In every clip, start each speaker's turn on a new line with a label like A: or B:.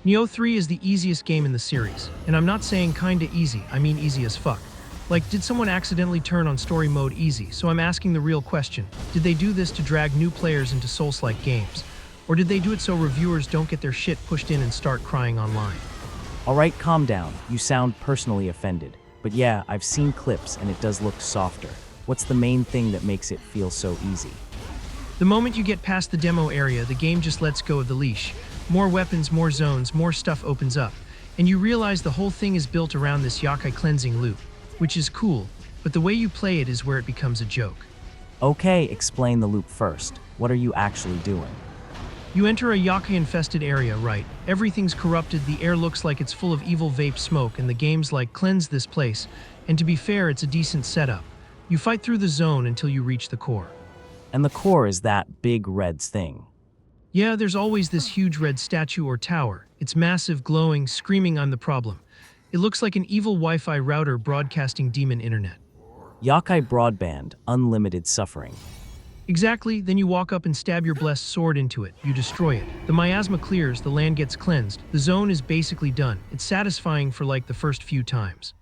A: Nioh 3 is the easiest game in the series, and I'm not saying kinda easy, I mean easy as fuck. Like, did someone accidentally turn on story mode easy? So I'm asking the real question. Did they do this to drag new players into Soulslike games? Or did they do it so reviewers don't get their shit pushed in and start crying online?
B: Alright, calm down. You sound personally offended. But yeah, I've seen clips and it does look softer. What's the main thing that makes it feel so easy?
A: The moment you get past the demo area, the game just lets go of the leash. More weapons, more zones, more stuff opens up. And you realize the whole thing is built around this yokai cleansing loop, which is cool, but the way you play it is where it becomes a joke.
B: Okay, explain the loop first. What are you actually doing?
A: You enter a yokai-infested area, right? Everything's corrupted, the air looks like it's full of evil vape smoke, and the game's like, cleanse this place. And to be fair, it's a decent setup. You fight through the zone until you reach the core.
B: And the core is that big red thing.
A: Yeah, there's always this huge red statue or tower. It's massive, glowing, screaming, "I'm the problem." It looks like an evil Wi-Fi router broadcasting demon internet.
B: Yokai broadband, unlimited suffering.
A: Exactly, then you walk up and stab your blessed sword into it. You destroy it. The miasma clears, the land gets cleansed. The zone is basically done. It's satisfying for like the first few times.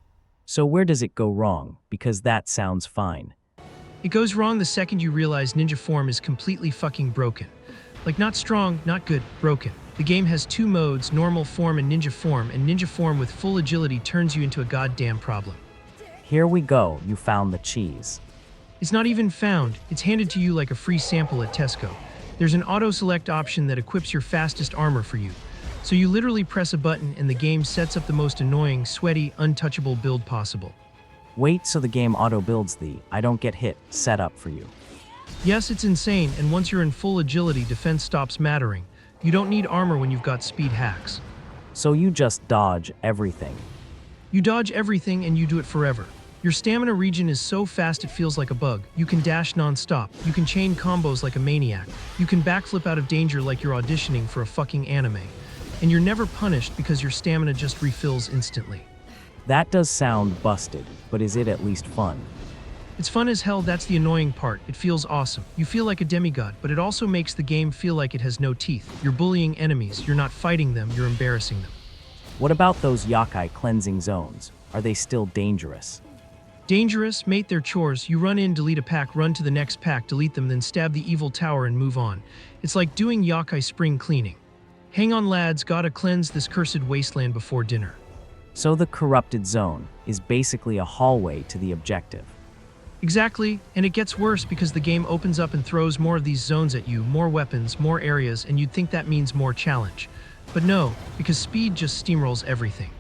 B: So where does it go wrong? Because that sounds fine.
A: It goes wrong the second you realize ninja form is completely fucking broken. Like, not strong, not good, broken. The game has two modes, normal form and ninja form with full agility turns you into a goddamn problem.
B: Here we go, you found the cheese.
A: It's not even found, it's handed to you like a free sample at Tesco. There's an auto-select option that equips your fastest armor for you. So you literally press a button and the game sets up the most annoying, sweaty, untouchable build possible.
B: Wait, so the game auto-builds the "I don't get hit" setup for you.
A: Yes, it's insane, and once you're in full agility, defense stops mattering. You don't need armor when you've got speed hacks.
B: So you just dodge everything.
A: You dodge everything and you do it forever. Your stamina regen is so fast it feels like a bug. You can dash non-stop. You can chain combos like a maniac. You can backflip out of danger like you're auditioning for a fucking anime. And you're never punished because your stamina just refills instantly.
B: That does sound busted, but is it at least fun?
A: It's fun as hell, that's the annoying part. It feels awesome. You feel like a demigod, but it also makes the game feel like it has no teeth. You're bullying enemies, you're not fighting them, you're embarrassing them.
B: What about those yokai cleansing zones? Are they still dangerous?
A: Dangerous, mate, they're chores. You run in, delete a pack, run to the next pack, delete them, then stab the evil tower and move on. It's like doing yokai spring cleaning. Hang on lads, gotta cleanse this cursed wasteland before dinner.
B: So the corrupted zone is basically a hallway to the objective.
A: Exactly, and it gets worse because the game opens up and throws more of these zones at you, more weapons, more areas, and you'd think that means more challenge. But no, because speed just steamrolls everything.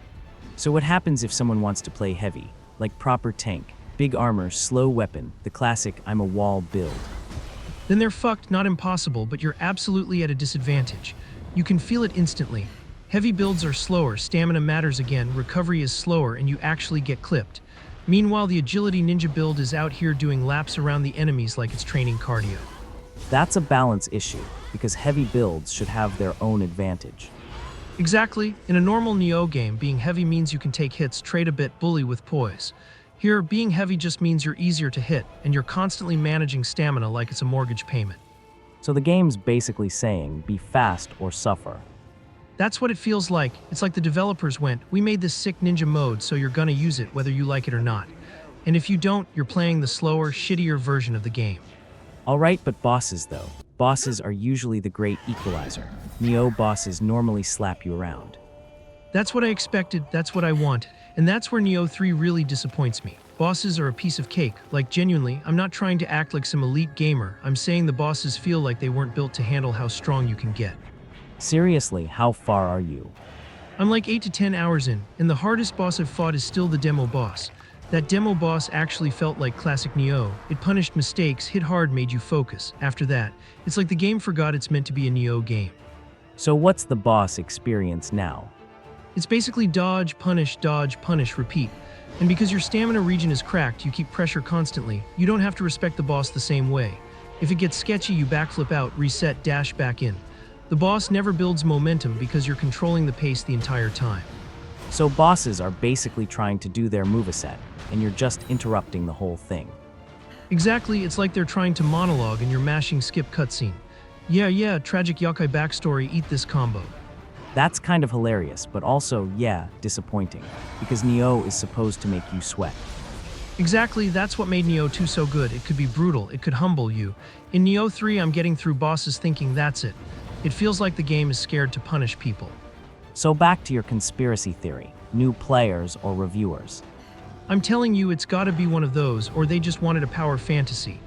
B: So what happens if someone wants to play heavy, like proper tank, big armor, slow weapon, the classic "I'm a wall" build?
A: Then they're fucked, not impossible, but you're absolutely at a disadvantage. You can feel it instantly. Heavy builds are slower, stamina matters again, recovery is slower, and you actually get clipped. Meanwhile, the agility ninja build is out here doing laps around the enemies like it's training cardio.
B: That's a balance issue, because heavy builds should have their own advantage.
A: Exactly. In a normal Nioh game, being heavy means you can take hits, trade a bit, bully with poise. Here, being heavy just means you're easier to hit, and you're constantly managing stamina like it's a mortgage payment.
B: So the game's basically saying, be fast or suffer.
A: That's what it feels like. It's like the developers went, we made this sick ninja mode, so you're gonna use it whether you like it or not. And if you don't, you're playing the slower, shittier version of the game.
B: Alright, but bosses though. Bosses are usually the great equalizer. Nioh bosses normally slap you around.
A: That's what I expected, that's what I want, and that's where Nioh 3 really disappoints me. Bosses are a piece of cake. Like, genuinely, I'm not trying to act like some elite gamer. I'm saying the bosses feel like they weren't built to handle how strong you can get.
B: Seriously, how far are you?
A: I'm like 8 to 10 hours in, and the hardest boss I've fought is still the demo boss. That demo boss actually felt like classic Nioh. It punished mistakes, hit hard, made you focus. After that, it's like the game forgot it's meant to be a Nioh game.
B: So what's the boss experience now?
A: It's basically dodge, punish, repeat. And because your stamina regen is cracked, you keep pressure constantly. You don't have to respect the boss the same way. If it gets sketchy, you backflip out, reset, dash back in. The boss never builds momentum because you're controlling the pace the entire time.
B: So bosses are basically trying to do their moveset, and you're just interrupting the whole thing.
A: Exactly, it's like they're trying to monologue and you're mashing skip cutscene. Yeah, tragic yokai backstory, eat this combo.
B: That's kind of hilarious, but also, yeah, disappointing, because Nioh is supposed to make you sweat.
A: Exactly, that's what made Nioh 2 so good. It could be brutal, it could humble you. In Nioh 3, I'm getting through bosses thinking that's it. It feels like the game is scared to punish people.
B: So back to your conspiracy theory, new players or reviewers.
A: I'm telling you, it's gotta be one of those, or they just wanted a power fantasy.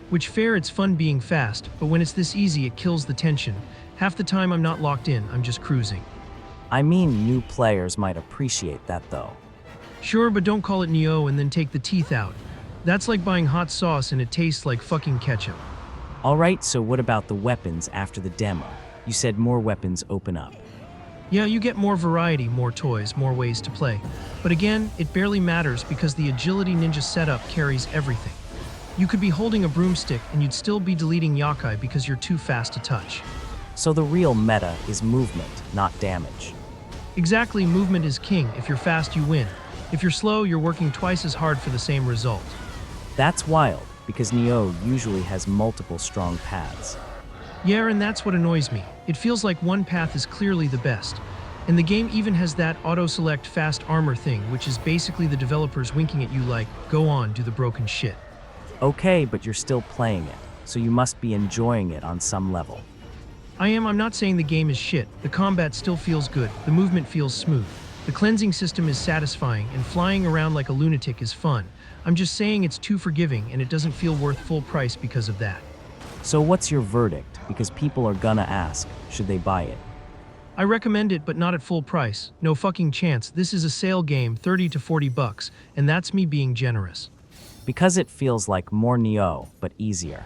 A: Which fair, it's fun being fast, but when it's this easy, it kills the tension. Half the time I'm not locked in, I'm just cruising.
B: I mean, new players might appreciate that though.
A: Sure, but don't call it Nioh and then take the teeth out. That's like buying hot sauce and it tastes like fucking ketchup.
B: Alright, so what about the weapons after the demo? You said more weapons open up.
A: Yeah, you get more variety, more toys, more ways to play. But again, it barely matters because the agility ninja setup carries everything. You could be holding a broomstick and you'd still be deleting yokai because you're too fast to touch.
B: So the real meta is movement, not damage.
A: Exactly, movement is king. If you're fast, you win. If you're slow, you're working twice as hard for the same result.
B: That's wild, because Nioh usually has multiple strong paths.
A: Yeah, and that's what annoys me. It feels like one path is clearly the best. And the game even has that auto-select fast armor thing, which is basically the developers winking at you like, go on, do the broken shit.
B: Okay, but you're still playing it, so you must be enjoying it on some level.
A: I'm not saying the game is shit. The combat still feels good, the movement feels smooth. The cleansing system is satisfying, and flying around like a lunatic is fun. I'm just saying it's too forgiving, and it doesn't feel worth full price because of that.
B: So what's your verdict? Because people are gonna ask, should they buy it?
A: I recommend it, but not at full price. No fucking chance. This is a sale game, 30 to 40 bucks, and that's me being generous.
B: Because it feels like more Nioh, but easier.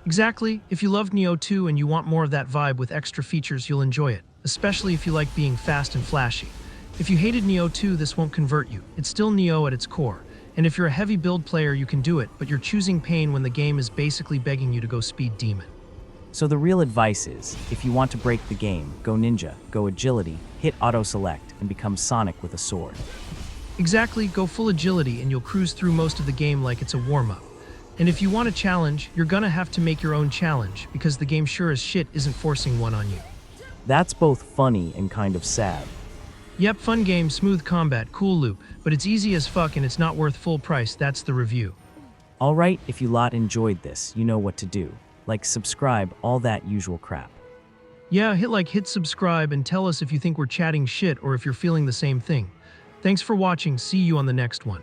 A: Exactly. If you loved Nioh 2 and you want more of that vibe with extra features, you'll enjoy it, especially if you like being fast and flashy. If you hated Nioh 2, this won't convert you. It's still Nioh at its core. And if you're a heavy build player, you can do it, but you're choosing pain when the game is basically begging you to go speed demon.
B: So the real advice is, if you want to break the game, go ninja, go agility, hit auto-select, and become Sonic with a sword.
A: Exactly, go full agility and you'll cruise through most of the game like it's a warm-up. And if you want a challenge, you're gonna have to make your own challenge, because the game sure as shit isn't forcing one on you.
B: That's both funny and kind of sad.
A: Yep, fun game, smooth combat, cool loop, but it's easy as fuck and it's not worth full price. That's the review.
B: Alright, if you lot enjoyed this, you know what to do. Like, subscribe, all that usual crap.
A: Yeah, hit subscribe and tell us if you think we're chatting shit or if you're feeling the same thing. Thanks for watching, see you on the next one.